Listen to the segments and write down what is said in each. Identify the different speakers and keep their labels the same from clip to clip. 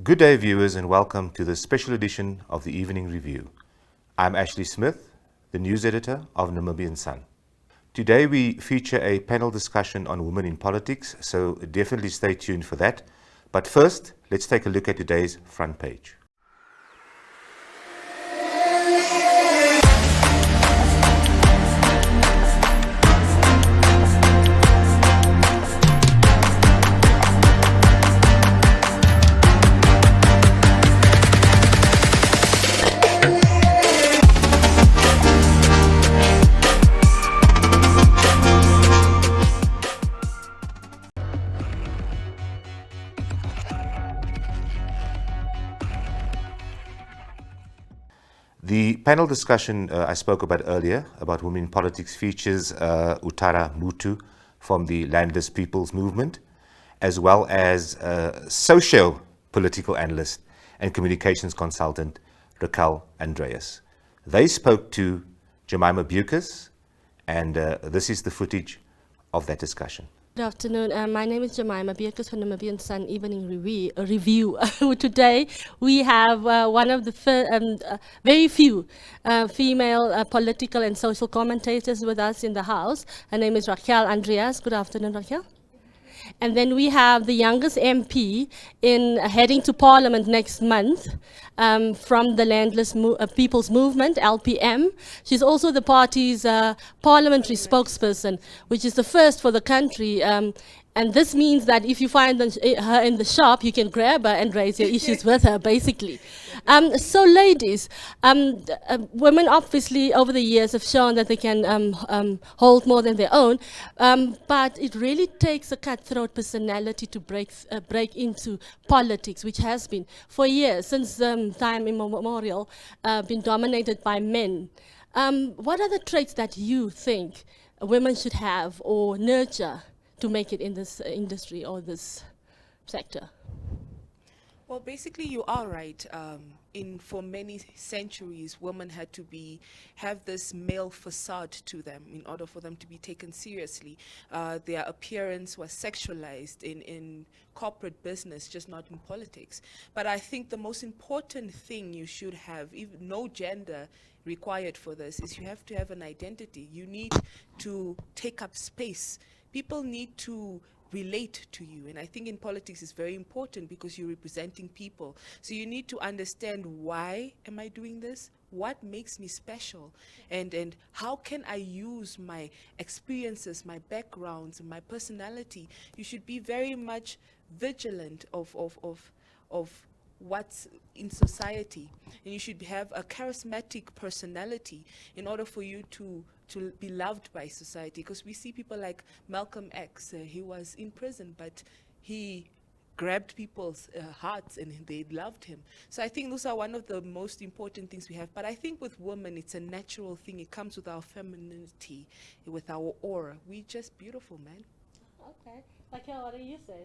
Speaker 1: Good day, viewers, and welcome to this special edition of the Evening Review. I'm Ashley Smith, the news editor of Namibian Sun. Today we feature a panel discussion on women in politics, so definitely stay tuned for that. But first, let's take a look at today's front page. The panel discussion I spoke about earlier, about women in politics, features Utara Mootu from the Landless People's Movement, as well as socio-political analyst and communications consultant Rakkel Andreas. They spoke to Jemima Bucas, and this is the footage of that discussion.
Speaker 2: Good afternoon. My name is Jemima Bucas from the Namibian Sun Evening Review. Today we have one of the very few female political and social commentators with us in the house. Her name is Rakkel Andreas. Good afternoon, Rakkel. And then we have the youngest MP heading to Parliament next month from the Landless People's Movement, LPM. She's also the party's parliamentary spokesperson, which is the first for the country. And this means that if you find her in the shop, you can grab her and raise your issues with her, basically. So ladies, women obviously over the years have shown that they can hold more than their own, but it really takes a cutthroat personality to break into politics, which has been for years, since time immemorial, been dominated by men. What are the traits that you think women should have or nurture to make it in this industry or this sector?
Speaker 3: Well, basically, you are right. For many centuries, women had to have this male facade to them in order for them to be taken seriously. Their appearance was sexualized in corporate business, just not in politics. But I think the most important thing you should have, even no gender required for this, is you have to have an identity. You need to take up space. People need to relate to you, and I think in politics it's very important because you're representing people. So you need to understand, why am I doing this? What makes me special? And how can I use my experiences, my backgrounds, my personality? You should be very much vigilant of what's in society, and you should have a charismatic personality in order for you to be loved by society, because we see people like Malcolm X. He was in prison, but he grabbed people's hearts and they loved him. So I think those are one of the most important things we have. But I think with women, it's a natural thing. It comes with our femininity, with our aura. We're just beautiful, man.
Speaker 2: Okay. Rakkel, what do you say?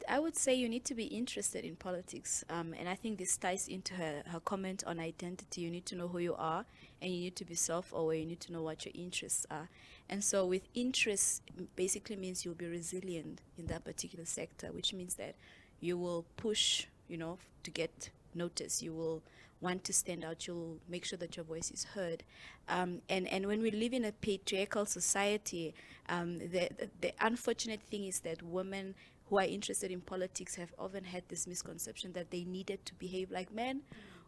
Speaker 4: I would say you need to be interested in politics, and I think this ties into her comment on identity. You need to know who you are, and you need to be self-aware. You need to know what your interests are. And so with interests, basically means you'll be resilient in that particular sector, which means that you will push, to get noticed. You will want to stand out. You'll make sure that your voice is heard. And when we live in a patriarchal society, the unfortunate thing is that women who are interested in politics have often had this misconception that they needed to behave like men,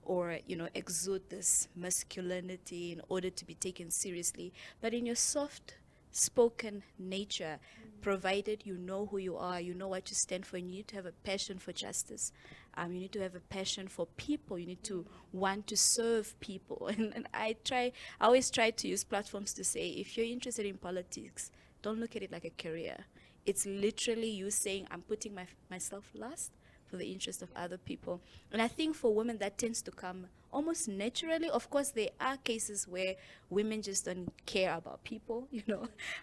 Speaker 4: or exude this masculinity in order to be taken seriously. But in your soft spoken nature, provided you know who you are, you know what you stand for, and you need to have a passion for justice. You need to have a passion for people. You need to want to serve people. And I always try to use platforms to say, if you're interested in politics, don't look at it like a career. It's literally you saying, I'm putting myself last for the interest of other people. And I think for women that tends to come almost naturally. Of course, there are cases where women just don't care about people,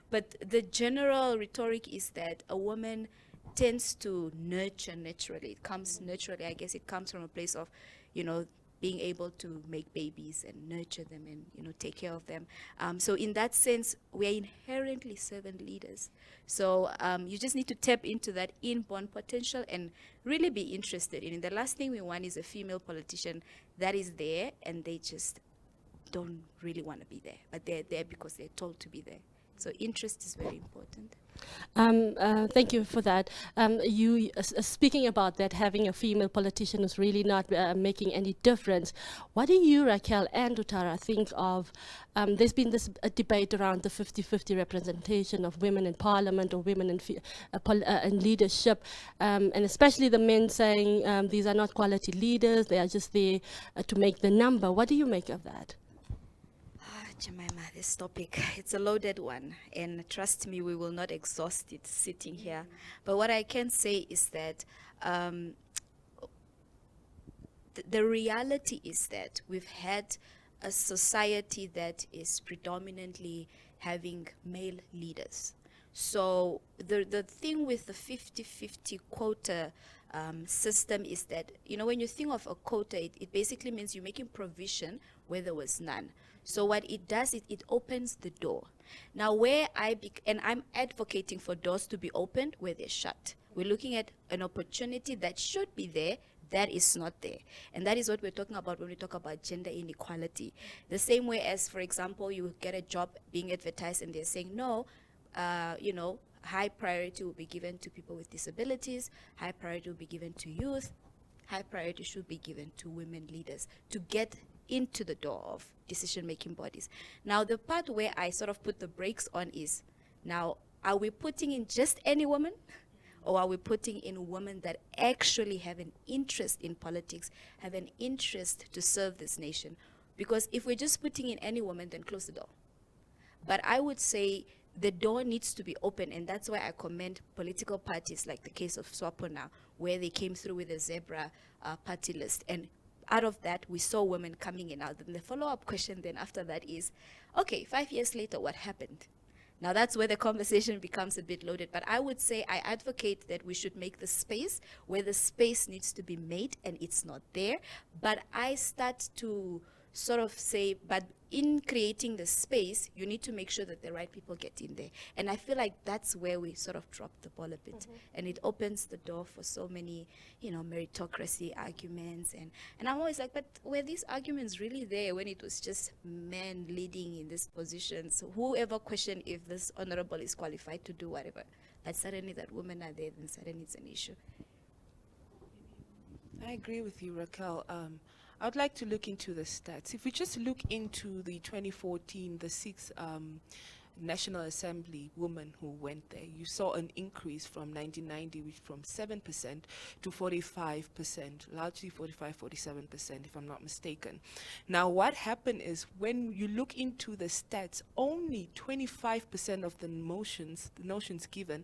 Speaker 4: but the general rhetoric is that a woman tends to nurture naturally. It comes naturally. I guess it comes from a place of, being able to make babies and nurture them and, you know, take care of them. So in that sense, we are inherently servant leaders. So you just need to tap into that inborn potential and really be interested in it. The last thing we want is a female politician that is there and they just don't really want to be there, but they're there because they're told to be there. So interest is very important.
Speaker 2: Thank you for that. Speaking about that, having a female politician is really not making any difference. What do you, Rakkel and Utara, think of? There's been this debate around the 50-50 representation of women in parliament or women in leadership, and especially the men saying these are not quality leaders, they are just there to make the number. What do you make of that?
Speaker 4: Jemima, this topic, it's a loaded one, and trust me, we will not exhaust it sitting here. But what I can say is that the reality is that we've had a society that is predominantly having male leaders. So the thing with the 50-50 quota system is that, you know, when you think of a quota, it basically means you're making provision where there was none. So what it does, it opens the door. Now where and I'm advocating for doors to be opened where they're shut. We're looking at an opportunity that should be there, that is not there. And that is what we're talking about when we talk about gender inequality. The same way as, for example, you get a job being advertised and they're saying, no, you know, high priority will be given to people with disabilities, high priority will be given to youth, high priority should be given to women leaders to get into the door of decision-making bodies. Now, the part where I sort of put the brakes on is, now, are we putting in just any woman? Or are we putting in women that actually have an interest in politics, have an interest to serve this nation? Because if we're just putting in any woman, then close the door. But I would say the door needs to be open, and that's why I commend political parties like the case of SWAPO now, where they came through with a zebra party list. And out of that, we saw women coming in. Now, the follow-up question then after that is, okay, 5 years later, what happened? Now, that's where the conversation becomes a bit loaded. But I would say I advocate that we should make the space where the space needs to be made, and it's not there. But I start to sort of say, but in creating the space, you need to make sure that the right people get in there. And I feel like that's where we sort of drop the ball a bit. And it opens the door for so many, you know, meritocracy arguments. And I'm always like, but were these arguments really there when it was just men leading in these positions? Whoever questioned if this honorable is qualified to do whatever. But suddenly that women are there, then suddenly it's an issue.
Speaker 3: I agree with you, Rakkel. I would like to look into the stats. If we just look into the 2014, the sixth National Assembly women who went there, you saw an increase from 1990, which from 7% to 45%, largely 45, 47%, if I'm not mistaken. Now, what happened is when you look into the stats, only 25% of the notions given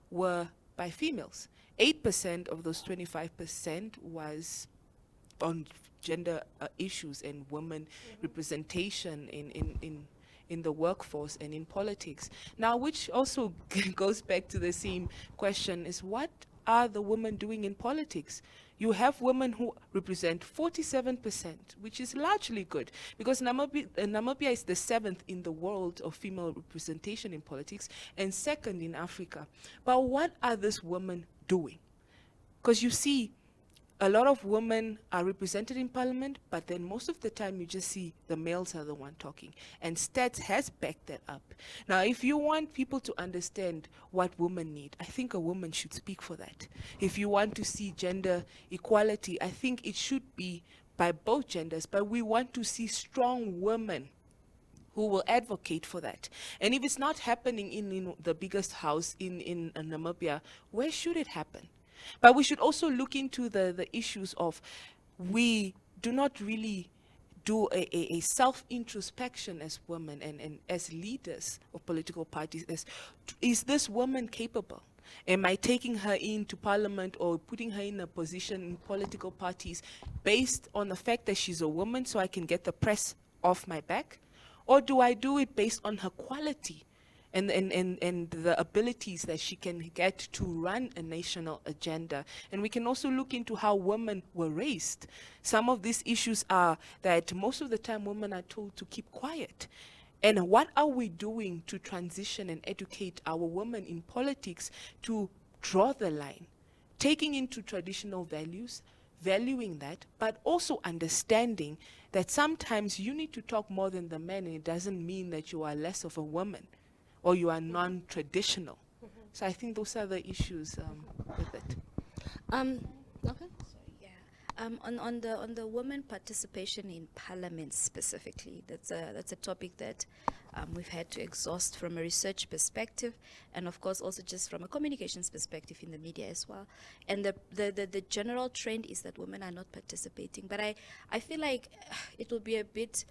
Speaker 3: were by females. 8% of those 25% was on gender issues and women representation in the workforce and in politics. Now, which also goes back to the same question, is what are the women doing in politics? You have women who represent 47%, which is largely good, because Namibia is the 7th in the world of female representation in politics and 2nd in Africa. But what are these women doing? Because you see, a lot of women are represented in parliament, but then most of the time you just see the males are the one talking. And stats has backed that up. Now, if you want people to understand what women need, I think a woman should speak for that. If you want to see gender equality, I think it should be by both genders, but we want to see strong women who will advocate for that. And if it's not happening in the biggest house in Namibia, where should it happen? But we should also look into the issues of, we do not really do a self-introspection as women and as leaders of political parties. Is this woman capable? Am I taking her into parliament or putting her in a position in political parties based on the fact that she's a woman so I can get the press off my back? Or do I do it based on her quality and the abilities that she can get to run a national agenda. And we can also look into how women were raised. Some of these issues are that most of the time women are told to keep quiet. And what are we doing to transition and educate our women in politics to draw the line, taking into traditional values, valuing that, but also understanding that sometimes you need to talk more than the men, and it doesn't mean that you are less of a woman or you are non-traditional. So I think those are the issues with it.
Speaker 2: Okay.
Speaker 4: Yeah. On the women participation in parliament specifically, that's a topic that we've had to exhaust from a research perspective, and of course also just from a communications perspective in the media as well. And the general trend is that women are not participating. But I feel like it will be a bit.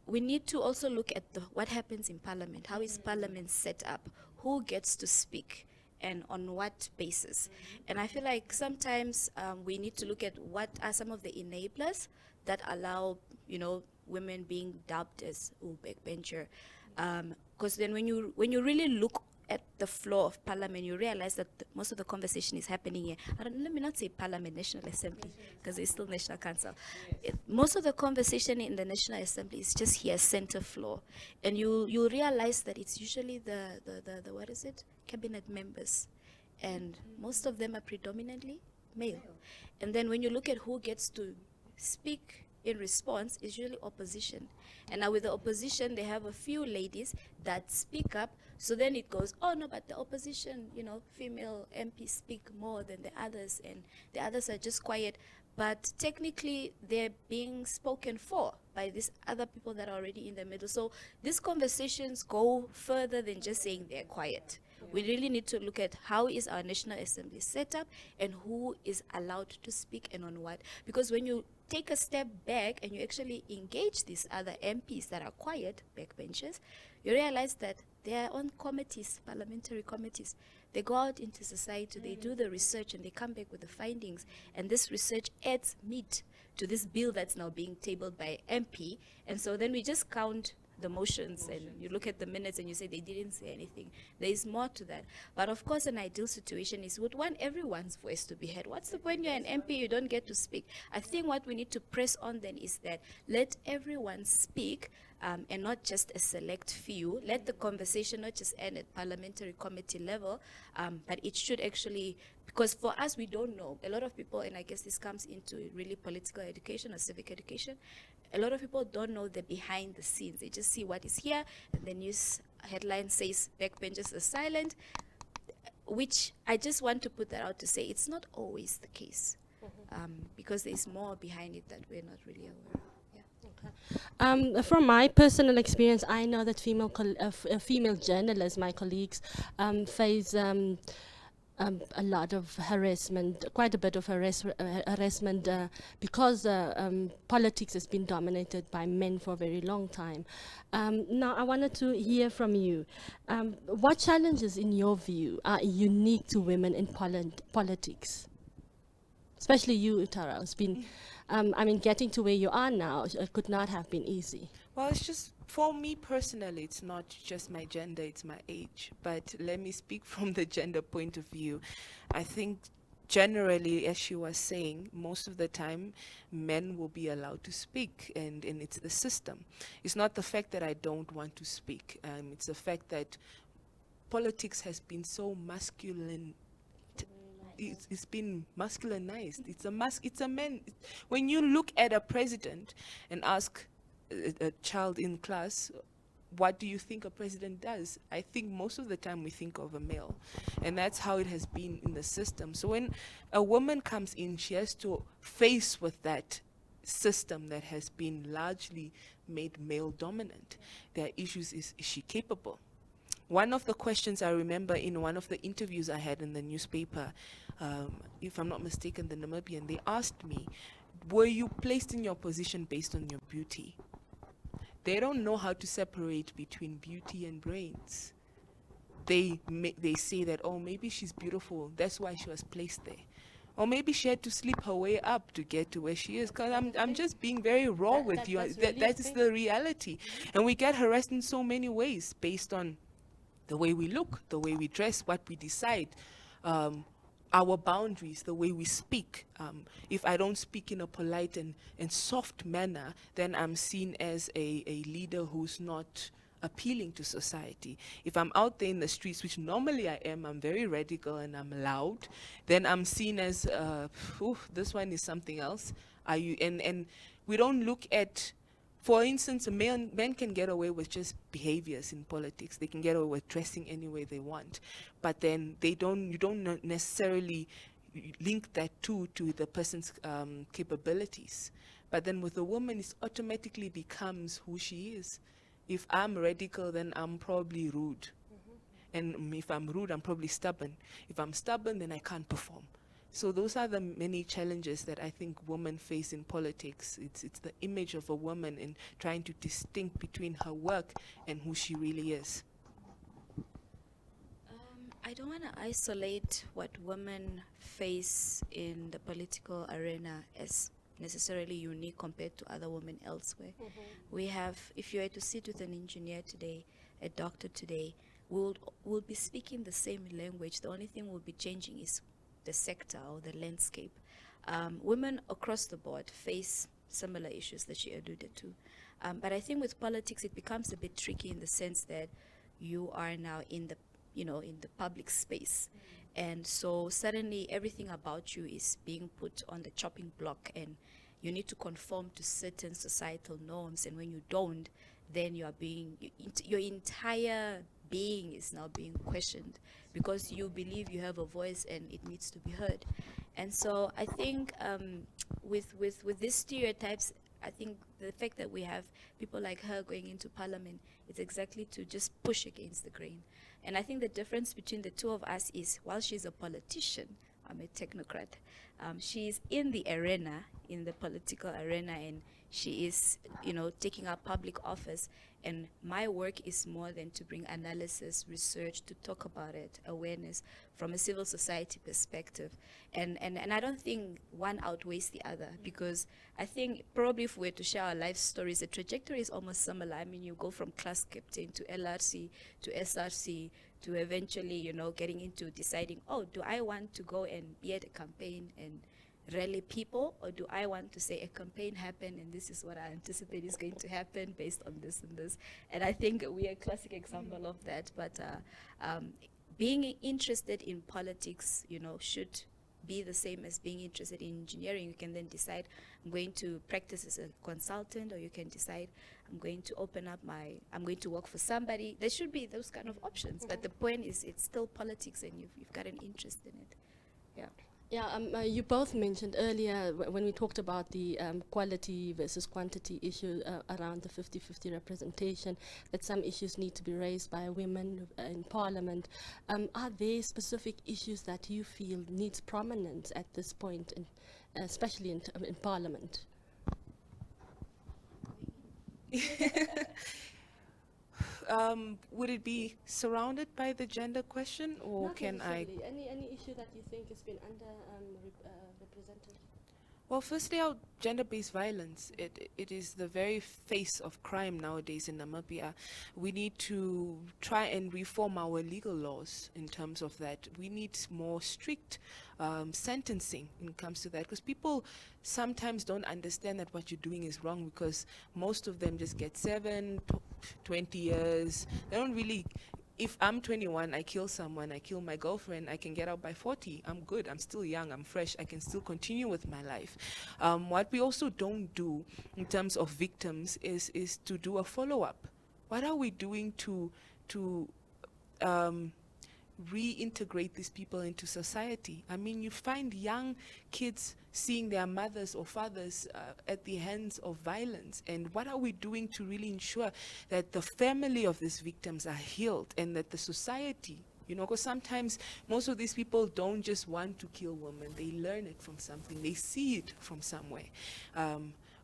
Speaker 4: We need to also look at what happens in parliament. How is parliament set up? Who gets to speak? And on what basis? And I feel like sometimes we need to look at what are some of the enablers that allow, women being dubbed as backbencher. Because then when you really look at the floor of parliament, you realize that most of the conversation is happening here. Let me not say parliament, National Assembly, because it's still National Council. Most of the conversation in the National Assembly is just here, center floor. And you realize that it's usually the what is it? Cabinet members. And most of them are predominantly male. And then when you look at who gets to speak in response, it's usually opposition. And now with the opposition, they have a few ladies that speak up. So then it goes, oh no, but the opposition, female MPs speak more than the others, and the others are just quiet. But technically, they're being spoken for by these other people that are already in the middle. So these conversations go further than just saying they're quiet. We really need to look at how is our National Assembly set up and who is allowed to speak and on what. Because when you take a step back and you actually engage these other MPs that are quiet, backbenchers, you realize that they are on committees, parliamentary committees. They go out into society, they do the research, and they come back with the findings. And this research adds meat to this bill that's now being tabled by MP. And so then we just count the motions and you look at the minutes and you say they didn't say anything. There is more to that. But of course, an ideal situation is would want everyone's voice to be heard. What's the point you're an MP, you don't get to speak? I think what we need to press on then is that let everyone speak, and not just a select few. Let the conversation not just end at parliamentary committee level, but it should actually, because for us, we don't know. A lot of people, and I guess this comes into really political education or civic education, a lot of people don't know the behind the scenes. They just see what is here, and the news headline says backbenchers are silent, which I just want to put that out to say it's not always the case, because there's more behind it that we're not really aware of.
Speaker 2: From my personal experience, I know that female journalists, my colleagues, face a lot of harassment, quite a bit of harassment, because politics has been dominated by men for a very long time. Now, I wanted to hear from you. What challenges, in your view, are unique to women in politics? Especially you, Utara. It's been, getting to where you are now, it could not have been easy.
Speaker 3: Well, it's just, for me personally, it's not just my gender, it's my age. But let me speak from the gender point of view. I think generally, as she was saying, most of the time, men will be allowed to speak, and it's the system. It's not the fact that I don't want to speak. It's the fact that politics has been so masculine. It's been masculinized. It's a man. When you look at a president and ask a child in class, what do you think a president does? I think most of the time we think of a male, and that's how it has been in the system. So when a woman comes in, she has to face with that system that has been largely made male dominant. There are issues, is she capable? One of the questions I remember in one of the interviews I had in the newspaper, if I'm not mistaken, the Namibian, they asked me, were you placed in your position based on your beauty? They don't know how to separate between beauty and brains. They say that, oh, maybe she's beautiful, that's why she was placed there. Or maybe she had to sleep her way up to get to where she is. Because I'm just being very raw with you. That is the reality. And we get harassed in so many ways based on the way we look, the way we dress, what we decide, our boundaries, the way we speak. If I don't speak in a polite and soft manner, then I'm seen as a leader who's not appealing to society. If I'm out there in the streets, which normally I am, I'm very radical and I'm loud, then I'm seen as, this one is something else. Are you? And we don't look at, for instance, men can get away with just behaviors in politics. They can get away with dressing any way they want, but then you don't necessarily link that to the person's capabilities. But then with a woman, it automatically becomes who she is. If I'm radical, then I'm probably rude. And if I'm rude, I'm probably stubborn. If I'm stubborn, then I can't perform. So those are the many challenges that I think women face in politics. It's the image of a woman and trying to distinct between her work and who she really is.
Speaker 4: I don't want to isolate what women face in the political arena as necessarily unique compared to other women elsewhere. We have, if you were to sit with an engineer today, a doctor today, we'll be speaking the same language. The only thing we'll be changing is the sector or the landscape. Women across the board face similar issues that she alluded to. But I think with politics, it becomes a bit tricky in the sense that you are now in the in the public space. And so suddenly everything about you is being put on the chopping block and you need to conform to certain societal norms. And when you don't, then you are your entire being is now being questioned because you believe you have a voice and it needs to be heard. And so I think with these stereotypes, I think the fact that we have people like her going into parliament is exactly to just push against the grain. And I think the difference between the two of us is while she's a politician, I'm a technocrat. She's in the arena, in the political arena, and she is, taking up public office. And my work is more than to bring analysis, research, to talk about it, awareness from a civil society perspective. And I don't think one outweighs the other, because I think probably if we were to share our life stories, the trajectory is almost similar. I mean, you go from class captain to LRC to SRC to eventually, getting into deciding, do I want to go and be at a campaign and rally people, or do I want to say a campaign happened and this is what I anticipate is going to happen based on this and this? And I think we are a classic example of that. But being interested in politics, should be the same as being interested in engineering. You can then decide, I'm going to practice as a consultant, or you can decide, I'm going to I'm going to work for somebody. There should be those kind of options. But the point is, it's still politics and you've got an interest in it. Yeah.
Speaker 2: Yeah, you both mentioned earlier when we talked about the quality versus quantity issue around the 50-50 representation, that some issues need to be raised by women in parliament. Are there specific issues that you feel needs prominence at this point, especially in parliament?
Speaker 3: Would it be surrounded by the gender question, or
Speaker 2: Not
Speaker 3: can I?
Speaker 2: necessarily. Any issue that you think has been represented?
Speaker 3: Well, firstly, our gender-based violence, it is the very face of crime nowadays in Namibia. We need to try and reform our legal laws in terms of that. We need more strict sentencing when it comes to that, because people sometimes don't understand that what you're doing is wrong, because most of them just get 20 years. They don't really. If I'm 21, I kill someone, I kill my girlfriend, I can get out by 40. I'm good. I'm still young. I'm fresh. I can still continue with my life. What we also don't do in terms of victims is to do a follow-up. What are we doing to reintegrate these people into society? I mean, you find young kids seeing their mothers or fathers at the hands of violence. And what are we doing to really ensure that the family of these victims are healed, and that the society, because sometimes most of these people don't just want to kill women. They learn it from something. They see it from somewhere.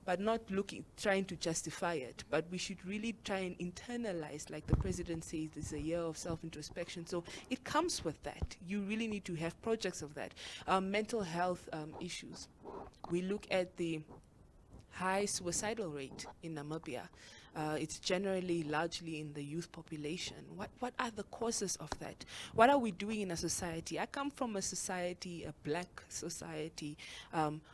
Speaker 3: But not trying to justify it. But we should really try and internalize, like the president says, this is a year of self-introspection. So it comes with that. You really need to have projects of that. Mental health issues. We look at the high suicidal rate in Namibia. It's generally largely in the youth population. What are the causes of that? What are we doing in a society? I come from a society, a black society,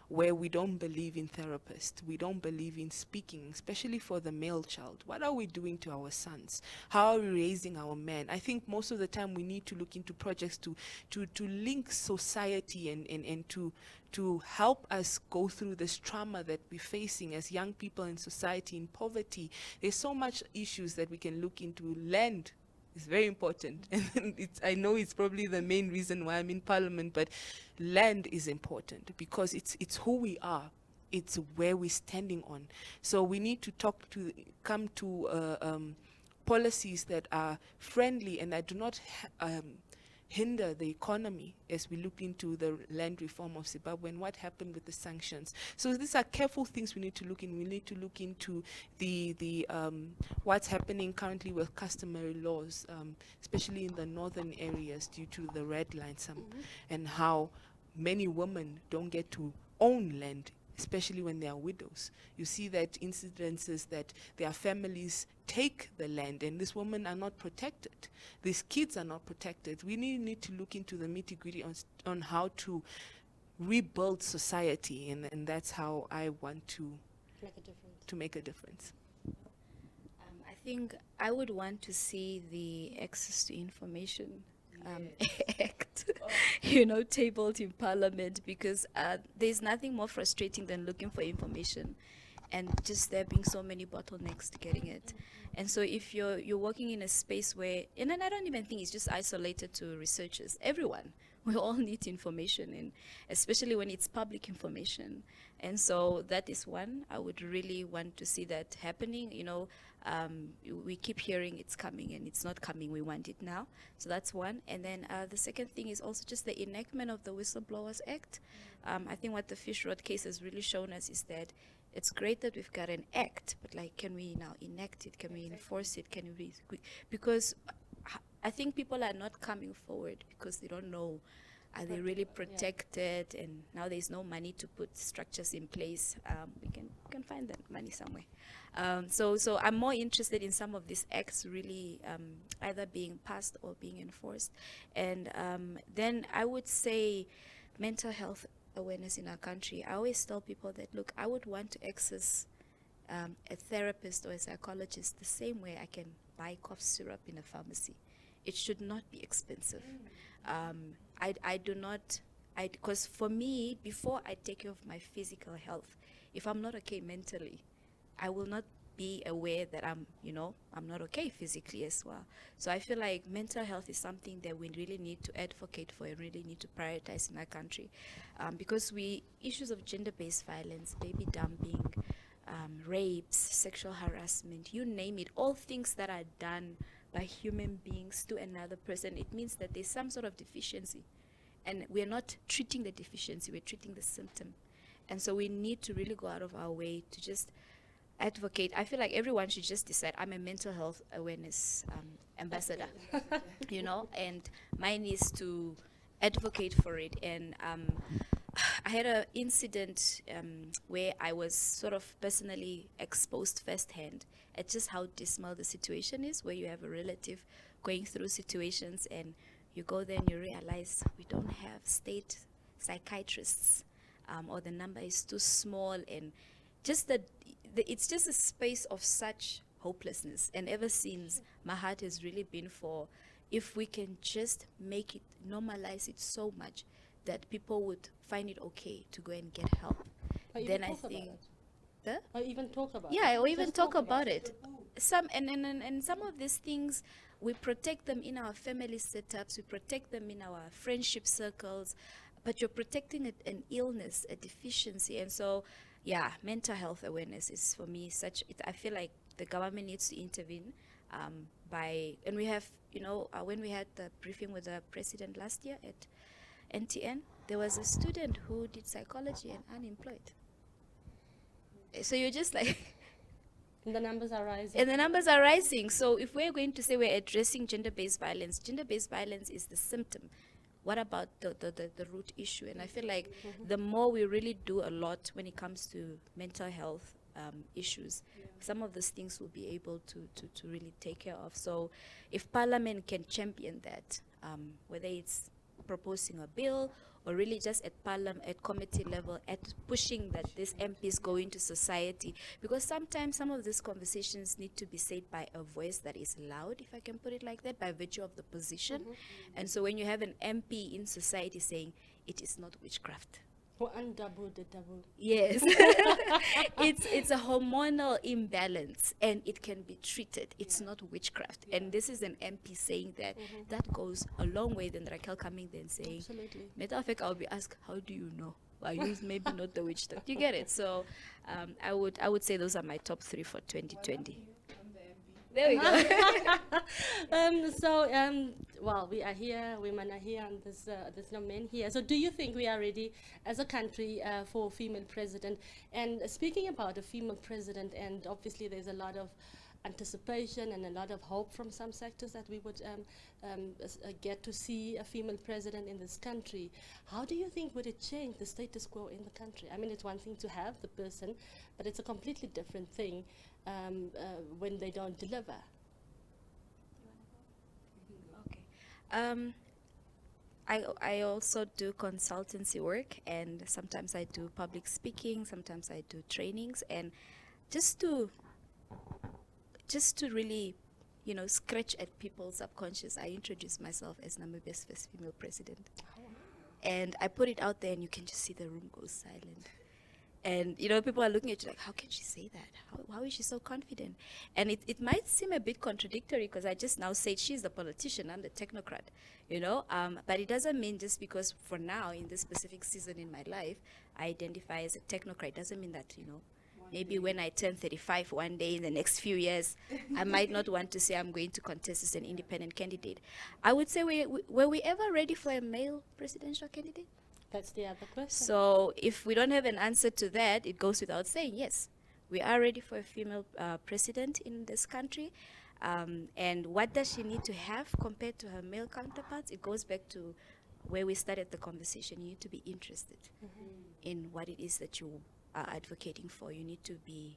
Speaker 3: where we don't believe in therapists. We don't believe in speaking, especially for the male child. What are we doing to our sons? How are we raising our men? I think most of the time we need to look into projects to link society and to help us go through this trauma that we're facing as young people in society, in poverty. There's so much issues that we can look into. Land is very important. And I know it's probably the main reason why I'm in parliament, but land is important because it's who we are. It's where we're standing on. So we need to come to policies that are friendly and that do not hinder the economy as we look into the land reform of Zimbabwe and what happened with the sanctions. So these are careful things we need to look in. We need to look into the what's happening currently with customary laws, especially in the northern areas due to the red line, and how many women don't get to own land, especially when they are widows. You see that incidences that their families take the land and these women are not protected. These kids are not protected. We need to look into the nitty-gritty on how to rebuild society, and that's how I want to make a difference.
Speaker 4: I think I would want to see the Access to Information Act, tabled in Parliament, because there's nothing more frustrating than looking for information and just there being so many bottlenecks to getting it. And so if you're working in a space where, and then I don't even think it's just isolated to researchers, everyone, we all need information, and especially when it's public information. And so that is one, I would really want to see that happening. We keep hearing it's coming and it's not coming, we want it now. So that's one. And then the second thing is also just the enactment of the Whistleblowers Act. I think what the Fish Road case has really shown us is that it's great that we've got an act, but can we now enact it? Can we enforce it? Can we because I think people are not coming forward because they don't know, are they really protected? And now there's no money to put structures in place. We can find that money somewhere. So I'm more interested in some of these acts really either being passed or being enforced. And then I would say mental health awareness in our country. I always tell people that, look, I would want to access a therapist or a psychologist the same way I can buy cough syrup in a pharmacy. It should not be expensive. I do not, because for me, before I take care of my physical health, if I'm not okay mentally, I will not be aware that I'm not okay physically as well. So I feel like mental health is something that we really need to advocate for and really need to prioritize in our country, because issues of gender-based violence, baby dumping, rapes, sexual harassment, you name it, all things that are done by human beings to another person, it means that there's some sort of deficiency. And we're not treating the deficiency, we're treating the symptom. And so we need to really go out of our way to just advocate. I feel like everyone should just decide, I'm a mental health awareness ambassador, and mine is to advocate for it. And I had an incident where I was sort of personally exposed firsthand at just how dismal the situation is, where you have a relative going through situations and you go there and you realize we don't have state psychiatrists, or the number is too small, and just it's just a space of such hopelessness. And ever since, my heart has really been for, if we can just make it, normalize it so much that people would find it okay to go and get help. Then I think
Speaker 2: or even talk about
Speaker 4: or even talk about it. Some and some of these things, we protect them in our family setups, we protect them in our friendship circles, but you're protecting an illness, a deficiency. And so mental health awareness is, for me, I feel like the government needs to intervene and we have, when we had the briefing with the president last year at NTN, there was a student who did psychology and unemployed. So you're just like...
Speaker 2: And the numbers are rising.
Speaker 4: So if we're going to say we're addressing gender-based violence is the symptom. What about the root issue? And I feel like the more we really do a lot when it comes to mental health issues, some of those things will be able to really take care of. So if Parliament can champion that, whether it's proposing a bill or really just at at committee level, at pushing that this MPs go into society, because sometimes some of these conversations need to be said by a voice that is loud, if I can put it like that, by virtue of the position. And so when you have an MP in society saying it is not witchcraft,
Speaker 2: Double the double.
Speaker 4: yes, it's a hormonal imbalance and it can be treated. It's not witchcraft. And this is an MP saying that. That goes a long way than Raquel coming there and saying,
Speaker 2: Absolutely.
Speaker 4: matter of fact, I'll be asked, how do you know? I use maybe not the witch stuff. You get it? So I would say those are my top 3 for 2020. There we go.
Speaker 2: Well, we are here, women are here, and there's no men here. So do you think we are ready as a country for a female president? And speaking about a female president, and obviously there's a lot of anticipation and a lot of hope from some sectors that we would get to see a female president in this country. How do you think would it change the status quo in the country? I mean, it's one thing to have the person, but it's a completely different thing when they don't deliver.
Speaker 4: Okay. I also do consultancy work, and sometimes I do public speaking, sometimes I do trainings, and just to really, scratch at people's subconscious, I introduce myself as Namibia's first female president. And I put it out there, and you can just see the room go silent. And, people are looking at you like, how can she say that? How is she so confident? And it might seem a bit contradictory because I just now said she's the politician, I'm the technocrat, but it doesn't mean just because for now, in this specific season in my life, I identify as a technocrat, doesn't mean that, maybe when I turn 35 one day in the next few years, I might not want to say I'm going to contest as an independent candidate. I would say, were we ever ready for a male presidential candidate?
Speaker 2: That's the other question.
Speaker 4: So if we don't have an answer to that, it goes without saying, yes, we are ready for a female president in this country. And what does she need to have compared to her male counterparts? It goes back to where we started the conversation. You need to be interested in what it is that you are advocating for. You need to be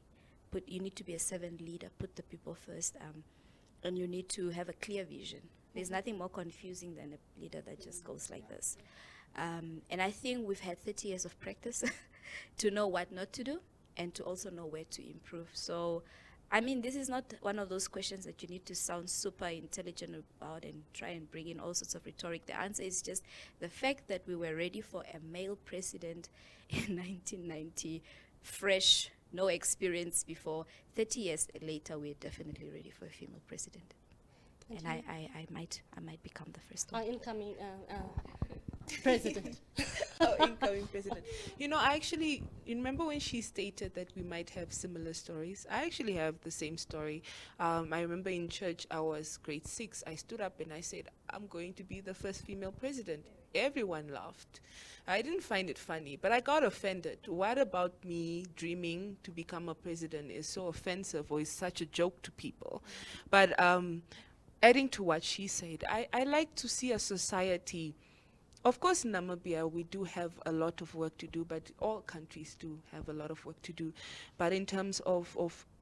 Speaker 4: a servant leader, put the people first, and you need to have a clear vision. There's nothing more confusing than a leader that just goes like this. And I think we've had 30 years of practice to know what not to do and to also know where to improve. So, I mean, this is not one of those questions that you need to sound super intelligent about and try and bring in all sorts of rhetoric. The answer is just the fact that we were ready for a male president in 1990, fresh, no experience before. 30 years later, we're definitely ready for a female president. And I might become the first one.
Speaker 2: Our incoming president.
Speaker 3: Our incoming president. I actually, you remember when she stated that we might have similar stories? I actually have the same story. I remember in church, I was grade 6. I stood up and I said, I'm going to be the first female president. Everyone laughed. I didn't find it funny, but I got offended. What about me dreaming to become a president is so offensive or is such a joke to people? But adding to what she said, I like to see a society. Of course, in Namibia, we do have a lot of work to do, but all countries do have a lot of work to do. But in terms of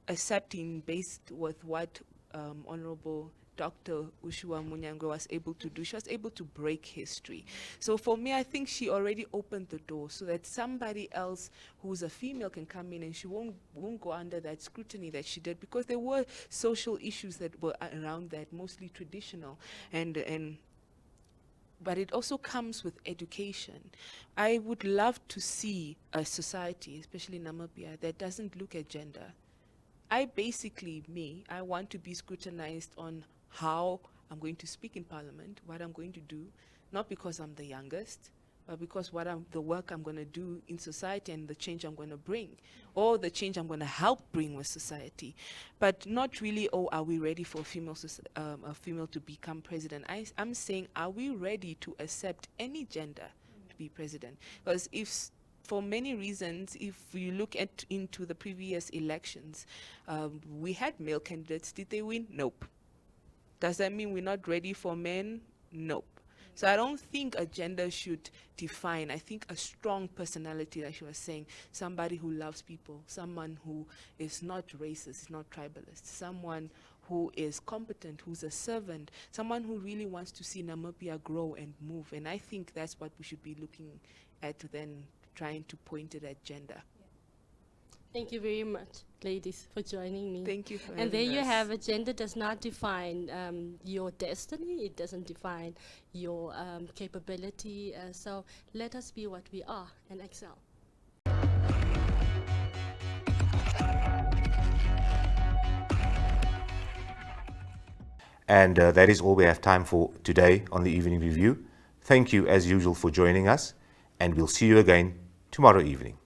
Speaker 3: accepting, based with what Honorable Dr. Ushua Munyangwe was able to do, she was able to break history. So for me, I think she already opened the door so that somebody else who's a female can come in and she won't go under that scrutiny that she did, because there were social issues that were around that, mostly traditional. But it also comes with education. I would love to see a society, especially in Namibia, that doesn't look at gender. I want to be scrutinized on how I'm going to speak in Parliament, what I'm going to do, not because I'm the youngest, but because the work I'm going to do in society and the change I'm going to bring, or the change I'm going to help bring with society. But not really, are we ready for a female to become president? I'm saying, are we ready to accept any gender to be president? Because for many reasons, if you look into the previous elections, we had male candidates. Did they win? Nope. Does that mean we're not ready for men? Nope. So I don't think a gender should define. I think a strong personality, like she was saying, somebody who loves people, someone who is not racist, not tribalist, someone who is competent, who's a servant, someone who really wants to see Namibia grow and move. And I think that's what we should be looking at, then trying to point it at gender.
Speaker 2: Thank you very much, ladies, for joining me.
Speaker 3: Thank you for
Speaker 2: And there
Speaker 3: having
Speaker 2: you
Speaker 3: us.
Speaker 2: have it. Gender does not define your destiny. It doesn't define your capability. So let us be what we are and excel.
Speaker 1: And that is all we have time for today on the Evening Review. Thank you, as usual, for joining us, and we'll see you again tomorrow evening.